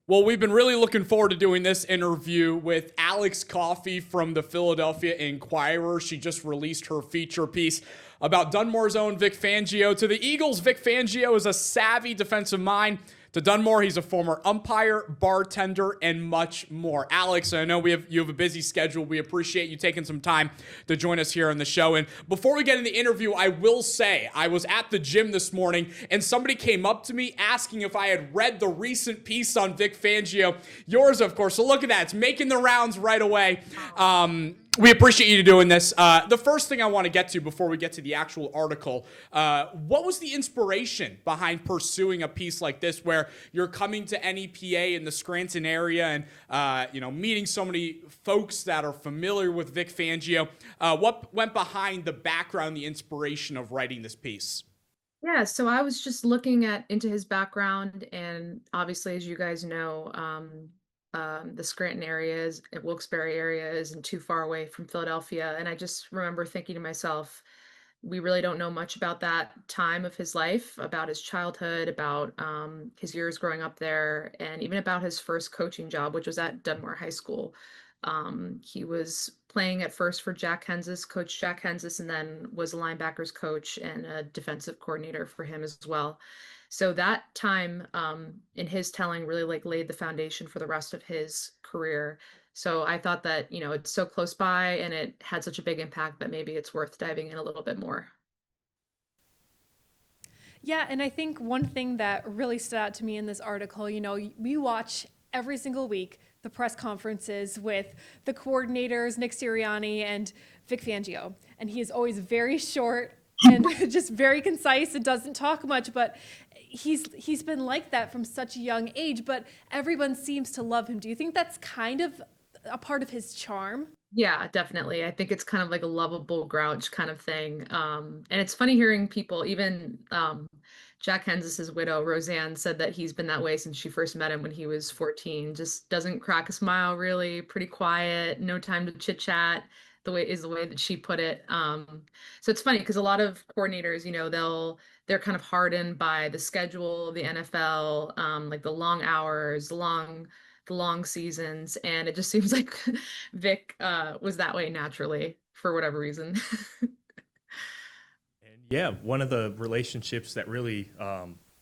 Well, we've been really looking forward to doing this interview with Alex Coffey from the Philadelphia Inquirer. She just released her feature piece about Dunmore's own Vic Fangio. To the Eagles, Vic Fangio is a savvy defensive mind. To Dunmore, he's a former umpire, bartender, and much more. Alex, I know you have a busy schedule. We appreciate you taking some time to join us here on the show. And before we get in the interview, I will say I was at the gym this morning, and somebody came up to me asking if I had read the recent piece on Vic Fangio. Yours, of course. So look at that. It's making the rounds right away. We appreciate you doing this. The first thing I want to get to before we get to the actual article, what was the inspiration behind pursuing a piece like this where you're coming to NEPA in the Scranton area and meeting so many folks that are familiar with Vic Fangio? What went behind the background, the inspiration of writing this piece? Yeah, so I was just looking into his background, and obviously, as you guys know, the Scranton area Wilkes-Barre area isn't too far away from Philadelphia. And I just remember thinking to myself, we really don't know much about that time of his life, about his childhood, about his years growing up there, and even about his first coaching job, which was at Dunmore High School. He was playing at first for Coach Jack Hensis, and then was a linebackers coach and a defensive coordinator for him as well. So that time in his telling really like laid the foundation for the rest of his career. So I thought that, it's so close by and it had such a big impact that maybe it's worth diving in a little bit more. Yeah, and I think one thing that really stood out to me in this article, we watch every single week the press conferences with the coordinators, Nick Sirianni and Vic Fangio. And he is always very short and just very concise and doesn't talk much, but he's been like that from such a young age, but everyone seems to love him. Do you think that's kind of a part of his charm? Yeah, definitely. I think it's kind of like a lovable grouch kind of thing. And it's funny hearing people, even Jack Hensis's widow, Roseanne, said that he's been that way since she first met him when he was 14. Just doesn't crack a smile, really, pretty quiet, no time to chit chat, the way that she put it. So it's funny because a lot of coordinators, they're kind of hardened by the schedule of the NFL, like the long hours, the long seasons, and it just seems like Vic was that way naturally for whatever reason. And yeah, one of the relationships that really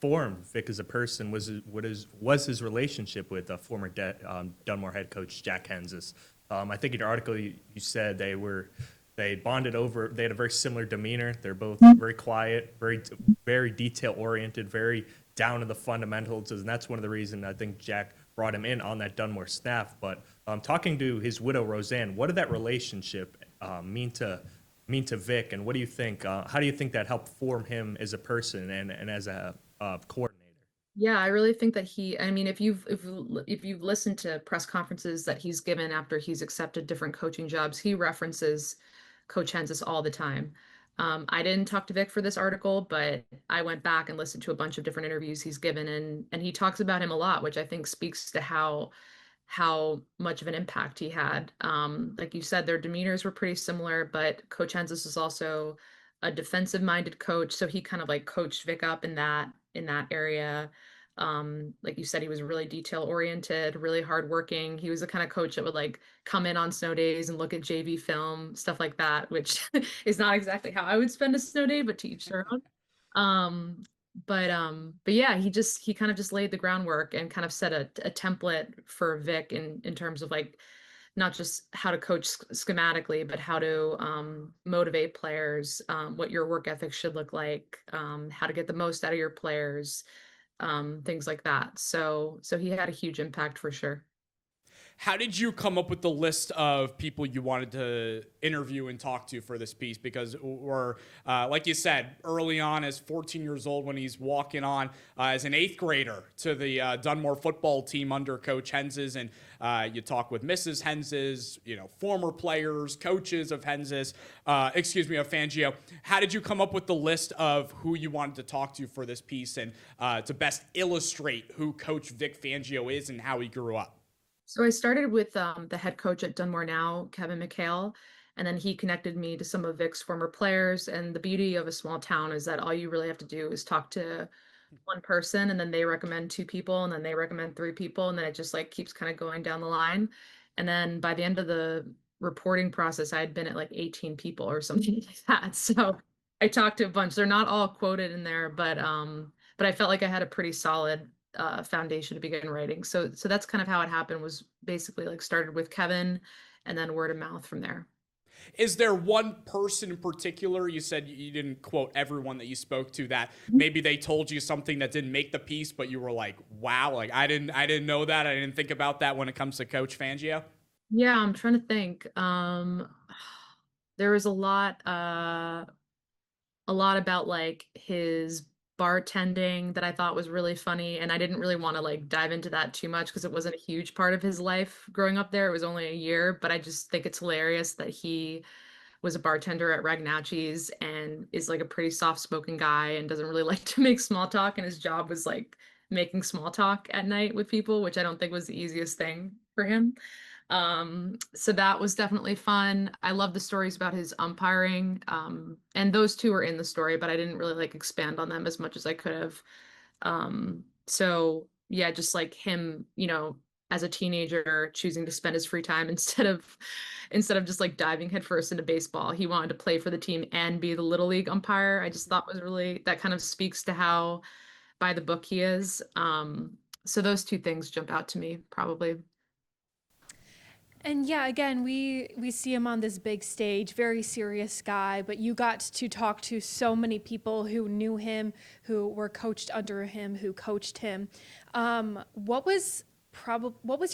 formed Vic as a person was his relationship with former Dunmore head coach Jack Hensis. I think in your article you said they bonded over. They had a very similar demeanor. They're both very quiet, very detail oriented, very down to the fundamentals, and that's one of the reasons I think Jack brought him in on that Dunmore staff. But talking to his widow Roseanne, what did that relationship mean to Vic, and what do you think? How do you think that helped form him as a person and as a coordinator? Yeah, I really think that I mean, if you've listened to press conferences that he's given after he's accepted different coaching jobs, he references Coach Hensis all the time. I didn't talk to Vic for this article, but I went back and listened to a bunch of different interviews he's given, and he talks about him a lot, which I think speaks to how much of an impact he had. Like you said, their demeanors were pretty similar, but Coach Hensis is also a defensive-minded coach, so he kind of like coached Vic up in that area. Like you said, he was really detail oriented, really hardworking. He was the kind of coach that would like come in on snow days and look at JV film, stuff like that, which is not exactly how I would spend a snow day, but to each their own. Um, but yeah, he kind of just laid the groundwork and kind of set a template for Vic in terms of like not just how to coach schematically, but how to motivate players, what your work ethic should look like, how to get the most out of your players, things like that. So he had a huge impact for sure. How did you come up with the list of people you wanted to interview and talk to for this piece? Because like you said, early on as 14 years old when he's walking on as an eighth grader to the Dunmore football team under Coach Hensis, and you talk with Mrs. Hensis, former players, coaches of Hensis, of Fangio. How did you come up with the list of who you wanted to talk to for this piece and to best illustrate who Coach Vic Fangio is and how he grew up? So I started with the head coach at Dunmore now, Kevin McHale, and then he connected me to some of Vic's former players. And the beauty of a small town is that all you really have to do is talk to one person, and then they recommend two people, and then they recommend three people, and then it just like keeps kind of going down the line. And then by the end of the reporting process, I had been at like 18 people or something like that. So I talked to a bunch. They're not all quoted in there, but I felt like I had a pretty solid foundation to begin writing. So that's kind of how it happened, was basically like started with Kevin and then word of mouth from there. Is there one person in particular, you said you didn't quote everyone that you spoke to, that maybe they told you something that didn't make the piece, but you were like, wow, like I didn't know that. I didn't think about that when it comes to Coach Fangio? Yeah, I'm trying to think. There was a lot about like his bartending that I thought was really funny. And I didn't really want to like dive into that too much because it wasn't a huge part of his life growing up there. It was only a year, but I just think it's hilarious that he was a bartender at Ragnacci's and is like a pretty soft-spoken guy and doesn't really like to make small talk. And his job was like making small talk at night with people, which I don't think was the easiest thing for him. So that was definitely fun. I love the stories about his umpiring. And those two were in the story, but I didn't really like expand on them as much as I could have. So yeah, just like him, as a teenager choosing to spend his free time instead of just like diving headfirst into baseball, he wanted to play for the team and be the little league umpire. I just thought was really, that kind of speaks to how by the book he is. So those two things jump out to me probably. And yeah, again, we see him on this big stage, very serious guy, but you got to talk to so many people who knew him, who were coached under him, who coached him. What was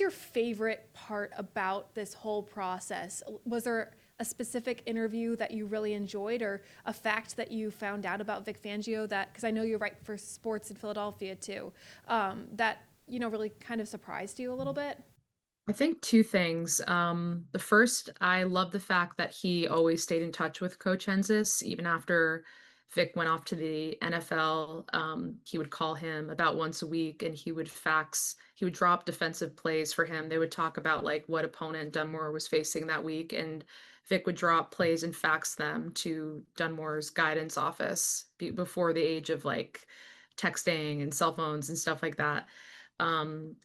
your favorite part about this whole process? Was there a specific interview that you really enjoyed, or a fact that you found out about Vic Fangio that, because I know you write for sports in Philadelphia too, that really kind of surprised you a little bit? I think two things. The first, I love the fact that he always stayed in touch with Coach Henzis, even after Vic went off to the NFL. He would call him about once a week and he would drop defensive plays for him. They would talk about like what opponent Dunmore was facing that week, and Vic would drop plays and fax them to Dunmore's guidance office before the age of like texting and cell phones and stuff like that.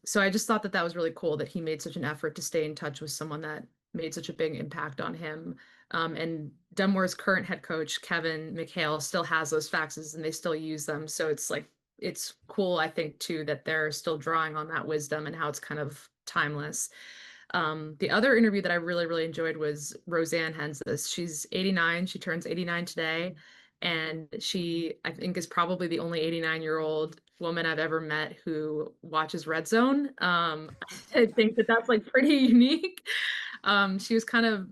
So I just thought that that was really cool that he made such an effort to stay in touch with someone that made such a big impact on him. And Dunmore's current head coach, Kevin McHale, still has those faxes and they still use them. So it's like, it's cool, I think, too, that they're still drawing on that wisdom and how it's kind of timeless. The other interview that I really, really enjoyed was Roseanne Henzis. She's 89. She turns 89 today. And she, I think, is probably the only 89-year-old woman I've ever met who watches Red Zone. I think that that's like pretty unique. She was kind of,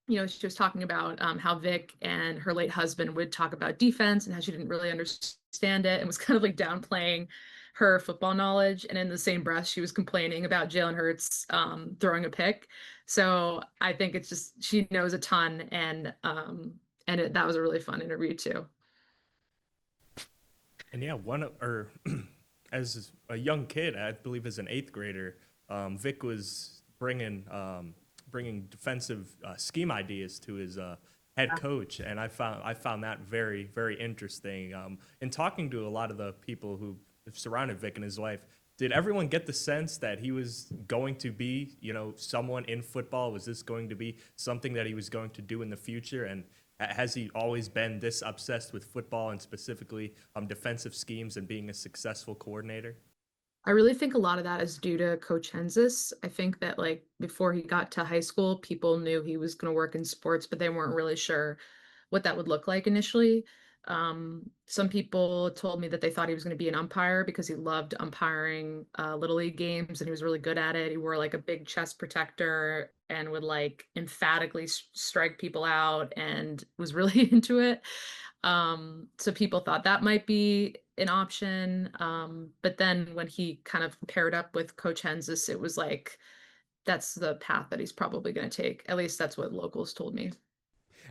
she was talking about how Vic and her late husband would talk about defense and how she didn't really understand it and was kind of like downplaying her football knowledge. And in the same breath, she was complaining about Jalen Hurts throwing a pick. So I think it's just, she knows a ton, and that was a really fun interview too. And yeah, as a young kid, I believe as an eighth grader, Vic was bringing defensive scheme ideas to his head coach, and I found that very, very interesting. In talking to a lot of the people who surrounded Vic in his life, did everyone get the sense that he was going to be, someone in football? Was this going to be something that he was going to do in the future? And has he always been this obsessed with football and specifically defensive schemes and being a successful coordinator? I really think a lot of that is due to Coach Henzis. I think that like before he got to high school, people knew he was going to work in sports, but they weren't really sure what that would look like initially. Some people told me that they thought he was going to be an umpire because he loved umpiring little league games and he was really good at it. He wore like a big chest protector and would like emphatically strike people out and was really into it. So people thought that might be an option. But then when he kind of paired up with Coach Henzis, it was like, that's the path that he's probably going to take. At least that's what locals told me.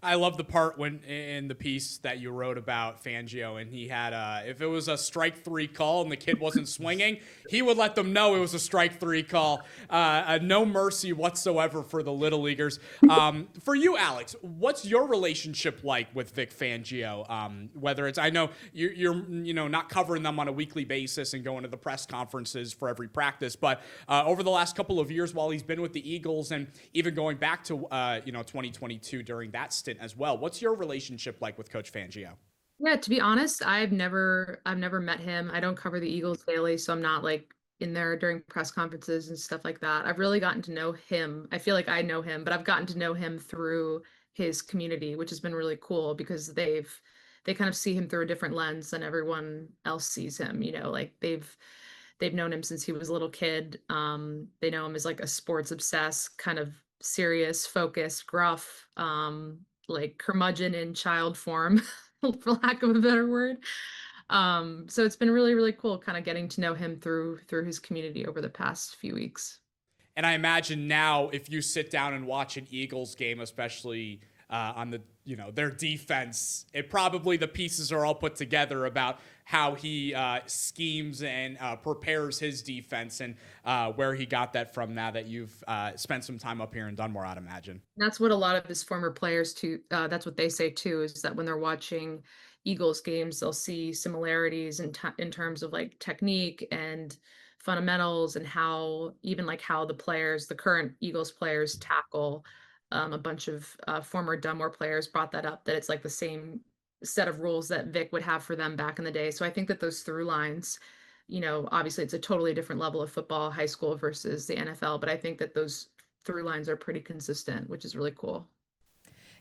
I love the part when in the piece that you wrote about Fangio, and he had if it was a strike three call and the kid wasn't swinging, he would let them know it was a strike three call. No mercy whatsoever for the little leaguers. For you, Alex, what's your relationship like with Vic Fangio? Whether it's, I know you're not covering them on a weekly basis and going to the press conferences for every practice, but over the last couple of years while he's been with the Eagles and even going back to 2022 during that stint as well, what's your relationship like with Coach Fangio? Yeah, to be honest, I've never met him. I don't cover the Eagles daily, so I'm not like in there during press conferences and stuff like that. I've really gotten to know him. I feel like I know him, but I've gotten to know him through his community, which has been really cool because they kind of see him through a different lens than everyone else sees him. Like they've known him since he was a little kid. They know him as like a sports obsessed, kind of serious, focused, gruff, like curmudgeon in child form, for lack of a better word. So it's been really, really cool kind of getting to know him through his community over the past few weeks. And I imagine now if you sit down and watch an Eagles game, especially on the their defense, it probably the pieces are all put together about how he schemes and prepares his defense and where he got that from. Now that you've spent some time up here in Dunmore, I'd imagine that's what a lot of his former players too. That's what they say too, is that when they're watching Eagles games, they'll see similarities in terms of like technique and fundamentals, and how the current Eagles players tackle. A bunch of former Dunmore players brought that up, that it's like the same set of rules that Vic would have for them back in the day. So I think that those through lines, obviously it's a totally different level of football, high school versus the NFL, but I think that those through lines are pretty consistent, which is really cool.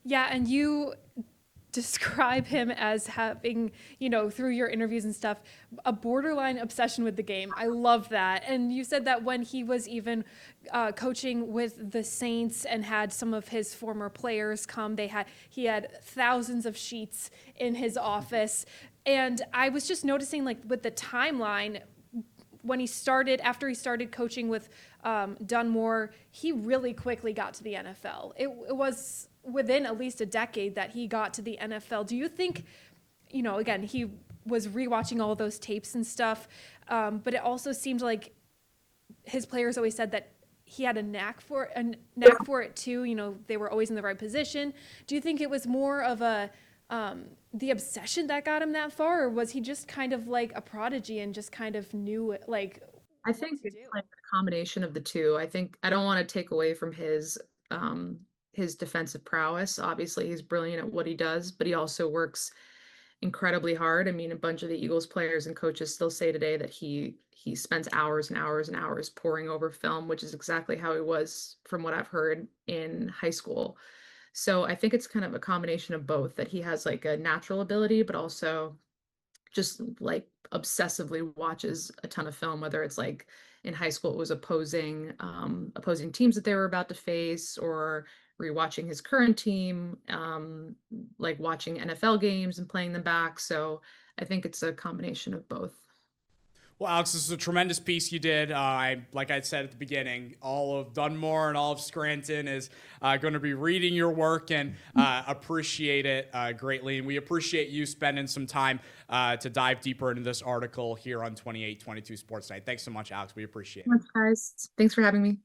Yeah, and you describe him as having, through your interviews and stuff, a borderline obsession with the game. I love that. And you said that when he was even coaching with the Saints and had some of his former players come, he had thousands of sheets in his office. And I was just noticing, like, with the timeline, after he started coaching with Dunmore, he really quickly got to the NFL. It was within at least a decade that he got to the NFL. Do you think, again, he was rewatching all of those tapes and stuff, but it also seemed like his players always said that he had a knack for it too. They were always in the right position. Do you think it was more of the obsession that got him that far, or was he just kind of like a prodigy and just kind of knew like? I think it's like a combination of the two. I think I don't want to take away from his defensive prowess. Obviously, he's brilliant at what he does, but he also works incredibly hard. I mean, a bunch of the Eagles players and coaches still say today that he spends hours and hours and hours poring over film, which is exactly how he was from what I've heard in high school. So I think it's kind of a combination of both, that he has like a natural ability, but also just like obsessively watches a ton of film, whether it's like in high school, it was opposing teams that they were about to face, or rewatching his current team, like watching NFL games and playing them back. So I think it's a combination of both. Well, Alex, this is a tremendous piece you did. Like I said at the beginning, all of Dunmore and all of Scranton is going to be reading your work and appreciate it greatly. And we appreciate you spending some time to dive deeper into this article here on 2822 Sports Night. Thanks so much, Alex. We appreciate it. Thanks, guys. Thanks for having me.